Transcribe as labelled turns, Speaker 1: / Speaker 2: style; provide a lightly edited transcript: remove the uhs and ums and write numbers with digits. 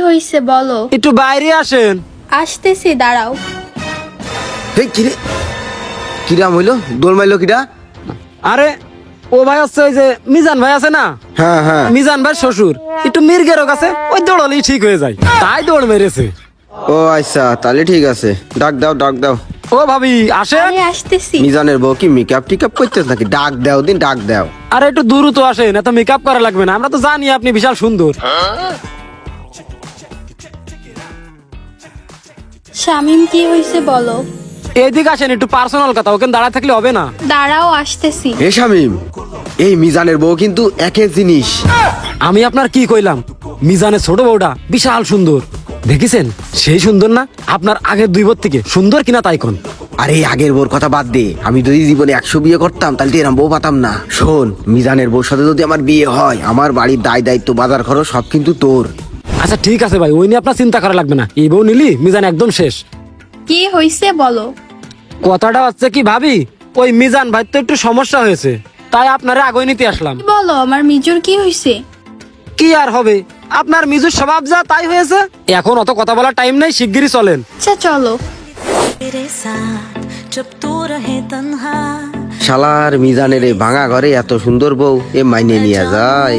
Speaker 1: হইছে বলো?
Speaker 2: একটু বাইরে আসেন।
Speaker 1: আসতেছি, দাঁড়াও।
Speaker 3: এই কিরে, কিরাম হইলো? দোল মাইলো কিরা?
Speaker 2: আরে ও ভাই হচ্ছে ওই যে মিজান ভাই আছে না,
Speaker 3: হ্যাঁ হ্যাঁ।
Speaker 2: মিজান ভাই শ্বশুর একটু মির্গের কাছে, ওই দৌড়ালেই ঠিক হয়ে যায়, তাই দৌড় মেরেছে।
Speaker 3: ও আচ্ছা, তাহলে ঠিক আছে, ডাক দাও ডাক দাও।
Speaker 2: ও ভাবি আসেন।
Speaker 1: আরে আসতেছি।
Speaker 3: মিজানের বউ কি মেকআপ টিকআপ করতেছ নাকি? ডাক দাও দিন, ডাক দাও।
Speaker 2: আরে একটু দ্রুত আসেন, এত মেকআপ করা লাগবে না, আমরা তো জানি আপনি বিশাল সুন্দর।
Speaker 1: শামিম কি হইছে বলো?
Speaker 2: এইদিকে আসেন, একটু পার্সোনাল কথা, ওখানে দাঁড়ায় থাকলে হবে না।
Speaker 1: দাঁড়াও, আসতেছি।
Speaker 3: হে শামিম, এই মিজানের বউ কিন্তু একের জিনিস।
Speaker 2: আমি আপনার কি কইলাম, মিজানের ছোট বউটা বিশাল সুন্দর, দেখেছেন? সেই সুন্দর না? আপনার আগের 2 বর থেকে সুন্দর কিনা তাই কোন।
Speaker 3: আরে আগের বউর কথা বাদ দে, আমি যদি জীবনে 100 বিয়ে করতাম তাহলে তো এরম বউ পাতাম না। শোন, মিজানের বউর সাথে যদি আমার বিয়ে হয়, আমার বাড়ির দায় দায়িত্ব বাজার খরচ সব কিন্তু তোর।
Speaker 2: আচ্ছা ঠিক আছে ভাই, ওই নিয়ে আপনার চিন্তা করা লাগবে না, এই বউ নিলি মিজান একদম শেষ।
Speaker 1: কি হইছে বলো?
Speaker 2: কথাটা হচ্ছে কি ভাবি, ওই মিজান ভাই তো একটু সমস্যা হয়েছে, তাই আপনারে আগে নিতে আসলাম।
Speaker 1: কি বলো, আমার মিজুর কি হইছে?
Speaker 2: কি আর হবে, আপনার মিজুর স্বভাব যা তাই হয়েছে। এখন অত কথা বলার টাইম নেই, শিগগিরই চলেন।
Speaker 1: আচ্ছা চলো।
Speaker 4: तेरे साथ जब तू रहे तन्हा
Speaker 3: শালার মিজানের এই ভাঙা ঘরে এত সুন্দর বউ, এ মাইনে নিয়ে যায়।